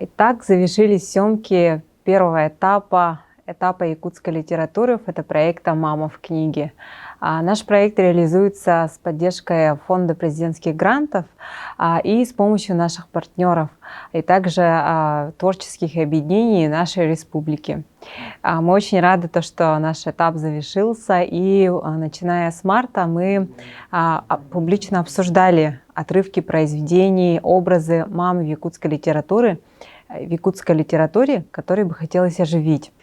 Итак, завершились съемки первого этапа якутской литературы фотопроекта «Мама в книге». Наш проект реализуется с поддержкой Фонда президентских грантов и с помощью наших партнеров, и также творческих объединений нашей республики. Мы очень рады, что наш этап завершился, и начиная с марта мы публично обсуждали отрывки произведений, образы мамы в якутской литературе, которые бы хотелось оживить.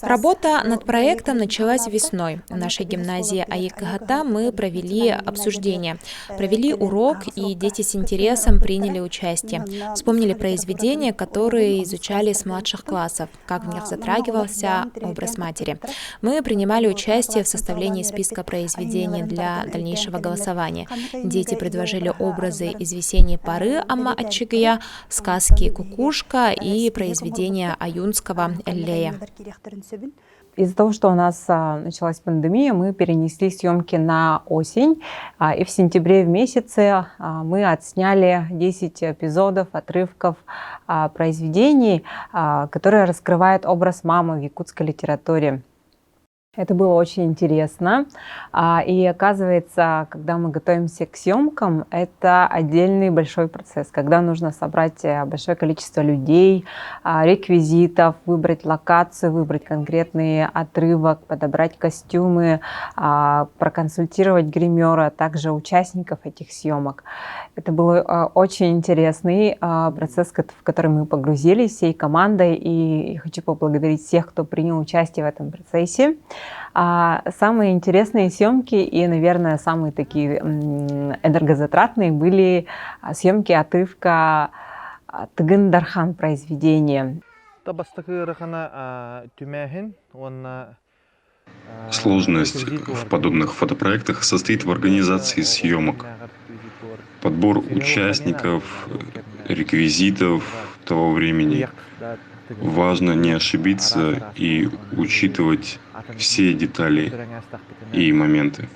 Работа над проектом началась весной. В нашей гимназии АИКГТ мы провели обсуждение, провели урок, и дети с интересом приняли участие. Вспомнили произведения, которые изучали с младших классов, как в них затрагивался образ матери. Мы принимали участие в составлении списка произведений для дальнейшего голосования. Дети предложили образы из «Весенней поры» Амма Ачигия, сказки «Кукушка» и произведения Аюнского «Эллея». Из-за того, что у нас началась пандемия, мы перенесли съемки на осень, и в сентябре месяце мы отсняли 10 эпизодов, отрывков произведений, которые раскрывают образ мамы в якутской литературе. Это было очень интересно. И оказывается, когда мы готовимся к съемкам, это отдельный большой процесс, когда нужно собрать большое количество людей, реквизитов, выбрать локацию, выбрать конкретный отрывок, подобрать костюмы, проконсультировать гримера, а также участников этих съемок. Это был очень интересный процесс, в который мы погрузились всей командой, и я хочу поблагодарить всех, кто принял участие в этом процессе. Самые интересные съемки и, наверное, самые такие энергозатратные были съемки отрывка Тыгын Дархан произведения. Сложность в подобных фотопроектах состоит в организации съемок. Подбор участников, реквизитов того времени. Важно не ошибиться и учитывать все детали и моменты.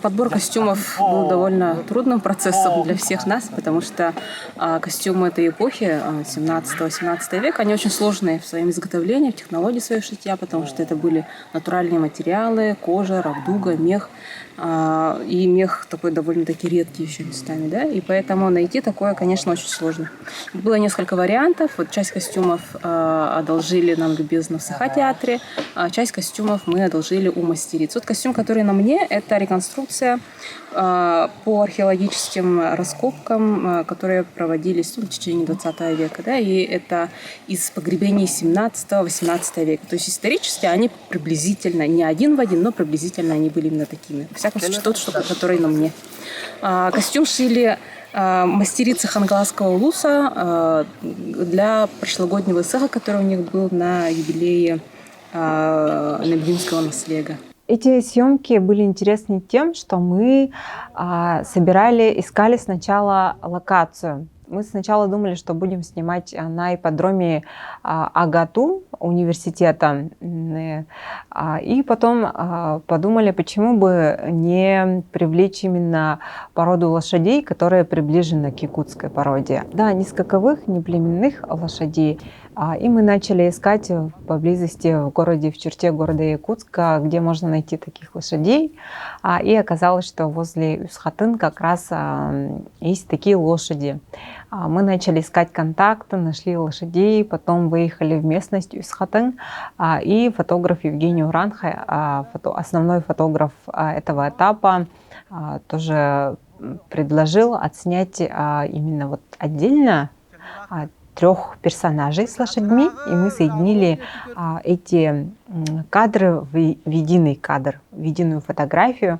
Подбор костюмов был довольно трудным процессом для всех нас, потому что костюмы этой эпохи 17-18 века, они очень сложные в своем изготовлении, в технологии своего шитья, потому что это были натуральные материалы, кожа, рабдуга, мех. И мех такой довольно-таки редкий еще местами, да, и поэтому найти такое, конечно, очень сложно. Было несколько вариантов. Вот часть костюмов одолжили нам любезно в Саха-театре, а часть костюмов мы одолжили у мастериц. Вот костюм, который на мне, это реконструкция по археологическим раскопкам, которые проводились в течение 20 века, да, и это из погребений 17-18 века. То есть исторически они приблизительно, не один в один, но приблизительно они были именно такими. Во всяком случае, тот, который на мне. Костюм шили мастерицы Хангаласского улуса для прошлогоднего цеха, который у них был на юбилее Набиинского наследия. Эти съемки были интересны тем, что мы искали сначала локацию. Мы сначала думали, что будем снимать на ипподроме АГАТУ университета. И потом подумали, почему бы не привлечь именно породу лошадей, которая приближена к якутской породе. Да, не скаковых, не племенных лошадей. И мы начали искать поблизости в черте города Якутска, где можно найти таких лошадей. И оказалось, что возле Усхатын как раз есть такие лошади. Мы начали искать контакты, нашли лошадей, потом выехали в местность Усхатын. И фотограф Евгений Уранха, основной фотограф этого этапа, тоже предложил отснять именно вот отдельно 3 персонажей с лошадьми, и мы соединили эти кадры в единый кадр, в единую фотографию.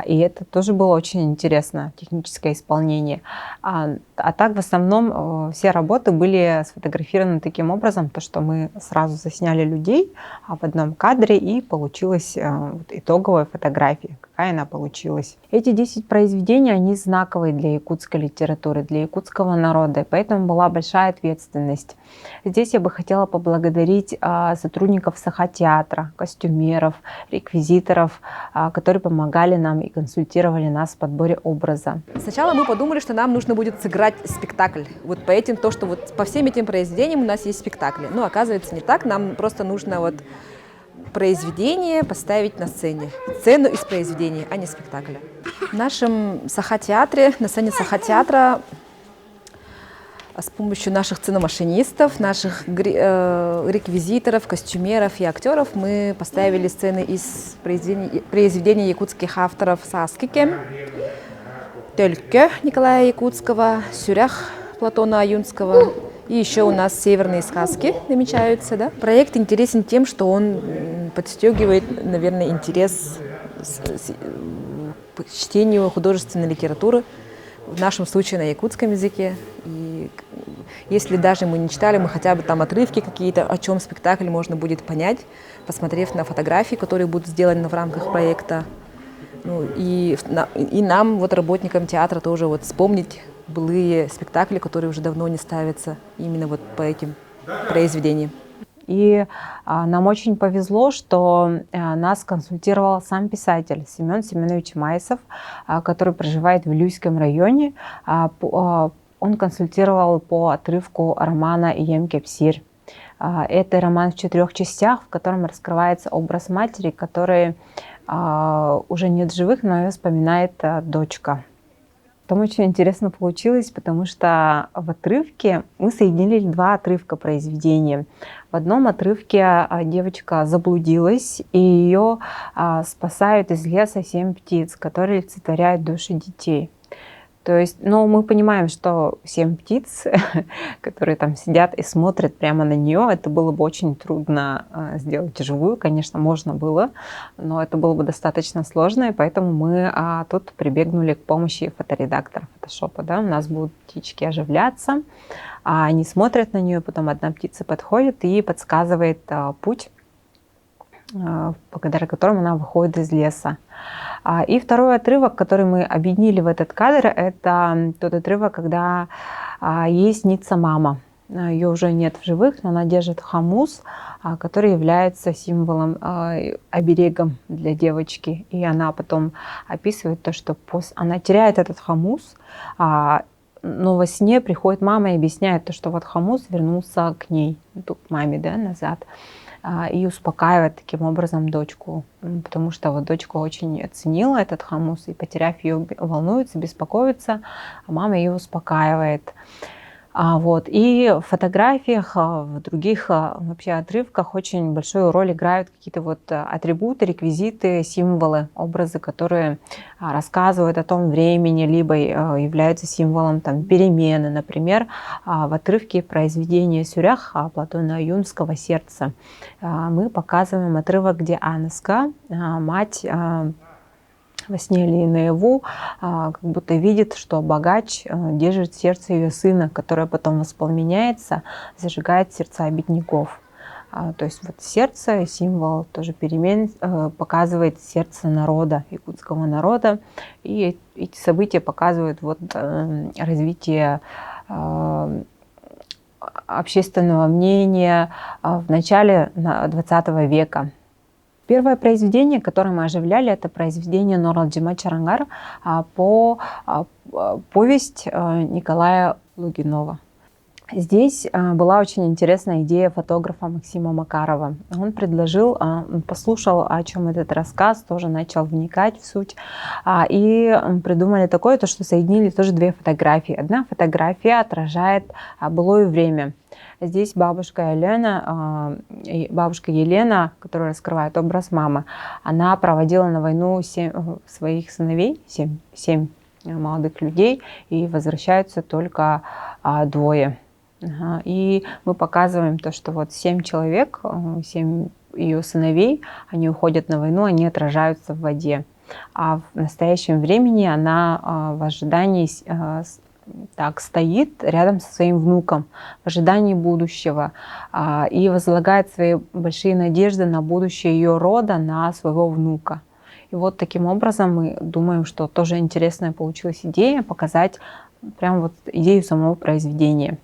И это тоже было очень интересно, техническое исполнение. А так, в основном, все работы были сфотографированы таким образом, то, что мы сразу засняли людей в одном кадре, и получилась итоговая фотография, какая она получилась. Эти 10 произведений, они знаковые для якутской литературы, для якутского народа, и поэтому была большая ответственность. Здесь я бы хотела поблагодарить сотрудников Саха-театра, костюмеров, реквизиторов, которые помогали нам и консультировали нас в подборе образа. Сначала мы подумали, что нам нужно будет сыграть спектакль. Вот по этим, то, что вот по всем этим произведениям у нас есть спектакли. Но оказывается не так, нам просто нужно вот произведение поставить на сцене. Сцену из произведения, а не спектакля. В нашем Саха-театре, на сцене Саха-театра, с помощью наших сценомашинистов, наших реквизиторов, костюмеров и актеров мы поставили сцены из произведений якутских авторов Саскике, Тельке Николая Якутского, Сюрях Платона Аюнского. И еще у нас северные сказки намечаются. Да? Проект интересен тем, что он подстегивает, наверное, интерес к чтению художественной литературы, в нашем случае на якутском языке. И если даже мы не читали, мы хотя бы там отрывки какие-то, о чем спектакль можно будет понять, посмотрев на фотографии, которые будут сделаны в рамках проекта. Ну, и нам, вот работникам театра, тоже вот вспомнить былые спектакли, которые уже давно не ставятся именно вот по этим произведениям. И нам очень повезло, что нас консультировал сам писатель Семен Семенович Майсов, который проживает в Вилюйском районе. Он консультировал по отрывку романа «Ием-Кепсир». Это роман в 4 частях, в котором раскрывается образ матери, которая уже нет в живых, но ее вспоминает дочка. Там очень интересно получилось, потому что в отрывке мы соединили 2 отрывка произведения. В одном отрывке девочка заблудилась, и ее спасают из леса 7 птиц, которые олицетворяют души детей. То есть, ну, мы понимаем, что 7 птиц, которые там сидят и смотрят прямо на нее, это было бы очень трудно сделать вживую. Конечно, можно было, но это было бы достаточно сложно, и поэтому мы тут прибегнули к помощи фоторедактора, фотошопа. Да? У нас будут птички оживляться, они смотрят на нее, потом одна птица подходит и подсказывает путь, благодаря которому она выходит из леса. И второй отрывок, который мы объединили в этот кадр, это тот отрывок, когда ей снится мама. Ее уже нет в живых, но она держит хамус, который является символом, оберегом для девочки. И она потом описывает то, что она теряет этот хамус, но во сне приходит мама и объясняет то, что вот хамус вернулся к ней, к маме, да, назад. И успокаивает таким образом дочку, потому что вот дочка очень оценила этот хамус, и, потеряв ее, волнуется, беспокоится, а мама ее успокаивает. Вот. И в фотографиях, в других вообще отрывках очень большую роль играют какие-то вот атрибуты, реквизиты, символы, образы, которые рассказывают о том времени, либо являются символом там, перемены. Например, в отрывке произведения Сюрях Платона Аюнского «Сердце» мы показываем отрывок, где Анаска, мать, во сне или наяву, как будто видит, что богач держит сердце ее сына, которое потом воспламеняется, зажигает сердца бедняков. То есть вот сердце, символ тоже перемен, показывает сердце народа, якутского народа. И эти события показывают вот развитие общественного мнения в начале 20 века. Первое произведение, которое мы оживляли, это произведение Норалджима Чарангар по повесть Николая Лугинова. Здесь была очень интересная идея фотографа Максима Макарова. Он предложил, послушал, о чем этот рассказ, тоже начал вникать в суть. И придумали такое, то, что соединили тоже 2 фотографии. Одна фотография отражает былое время. Здесь бабушка Елена, которая раскрывает образ мамы, она проводила на войну 7 своих сыновей, 7 молодых людей, и возвращаются только 2. И мы показываем то, что вот 7 человек, 7 ее сыновей, они уходят на войну, они отражаются в воде. а в настоящем времени она в ожидании так стоит рядом со своим внуком, в ожидании будущего, и возлагает свои большие надежды на будущее ее рода, на своего внука. И вот таким образом мы думаем, что тоже интересная получилась идея показать прям вот идею самого произведения.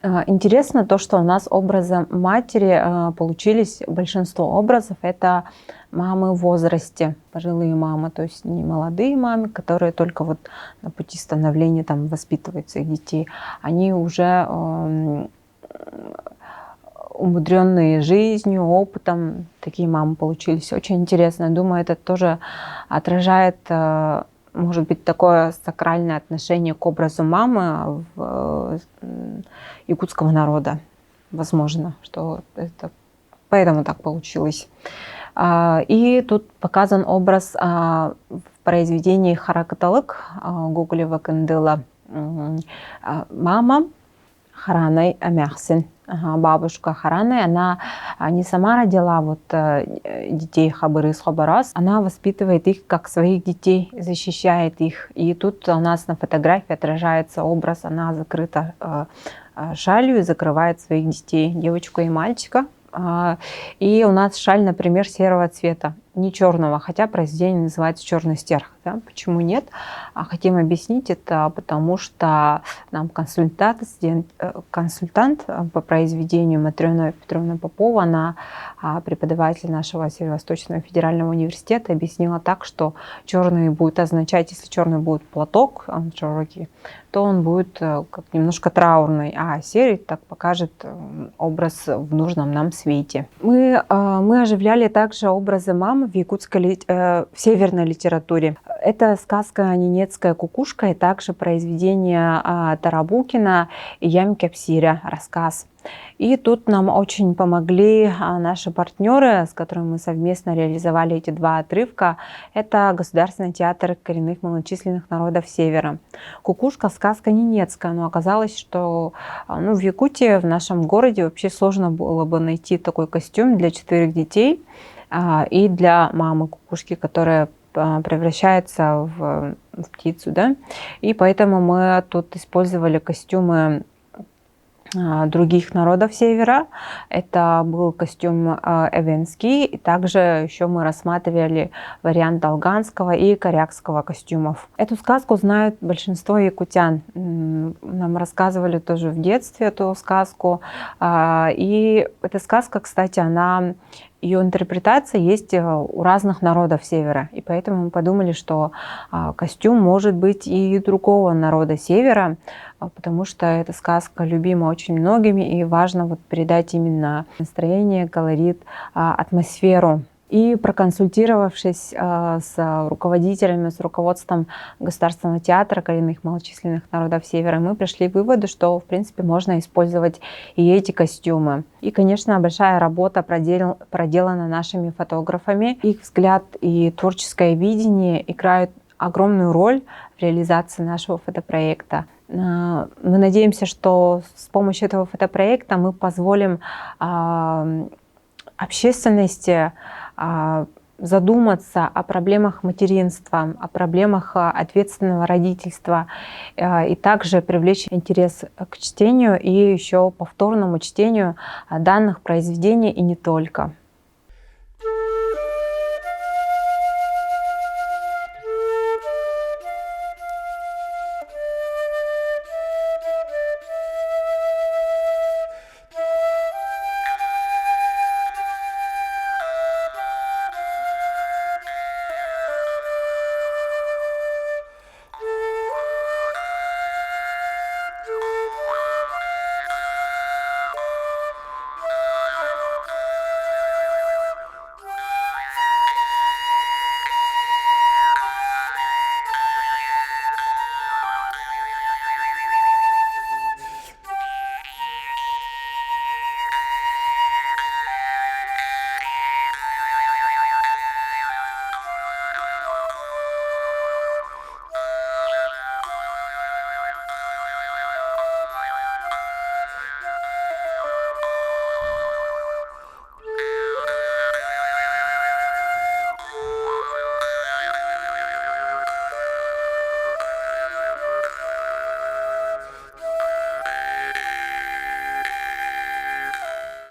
Интересно то, что у нас образы матери получились, большинство образов это мамы в возрасте, пожилые мамы, то есть не молодые мамы, которые только вот на пути становления там воспитывают своих детей, они уже умудренные жизнью, опытом, такие мамы получились. Очень интересно. Я думаю, это тоже отражает, может быть, такое сакральное отношение к образу мамы якутского народа. Возможно, что это поэтому так получилось. И тут показан образ в произведении «Харакаталык» Гоголева Кандыла. Мама Харанай Амяхсин, бабушка Харанай, она не сама родила вот детей Хабырыс Хабарас, она воспитывает их как своих детей, защищает их. И тут у нас на фотографии отражается образ, она закрыта шалью и закрывает своих детей, девочку и мальчика. И у нас шаль, например, серого цвета, не черного, хотя произведение называется «Черный стерх». Да? Почему нет? Хотим объяснить это, потому что нам консультант по произведению Матрена Петровна Попова, она преподаватель нашего Северо-Восточного федерального университета, объяснила так, что черный будет означать, если черный будет платок, он широкий, то он будет как немножко траурный, а серый так покажет образ в нужном нам свете. Мы оживляли также образы мамы в якутской, в северной литературе. Это сказка «Ненецкая кукушка» и также произведение Тарабукина «Ям Кепсиря», рассказ. И тут нам очень помогли наши партнеры, с которыми мы совместно реализовали эти два отрывка. Это Государственный театр коренных малочисленных народов Севера. «Кукушка» — сказка ненецкая, но оказалось, что в Якутии, в нашем городе вообще сложно было бы найти такой костюм для 4 детей и для мамы кукушки, которая превращается в птицу, да? И поэтому мы тут использовали костюмы других народов Севера. Это был костюм эвенский, и также еще мы рассматривали вариант долганского и корякского костюмов. Эту сказку знают большинство якутян. Нам рассказывали тоже в детстве эту сказку. И эта сказка, кстати, ее интерпретация есть у разных народов Севера. И поэтому мы подумали, что костюм может быть и другого народа Севера, потому что эта сказка любима очень многими, и важно вот передать именно настроение, колорит, атмосферу. И проконсультировавшись с руководителями, с руководством Государственного театра коренных малочисленных народов Севера, мы пришли к выводу, что в принципе можно использовать и эти костюмы. И, конечно, большая работа проделана нашими фотографами. Их взгляд и творческое видение играют огромную роль в реализации нашего фотопроекта. Мы надеемся, что с помощью этого фотопроекта мы позволим общественности задуматься о проблемах материнства, о проблемах ответственного родительства, и также привлечь интерес к чтению и еще повторному чтению данных произведений и не только.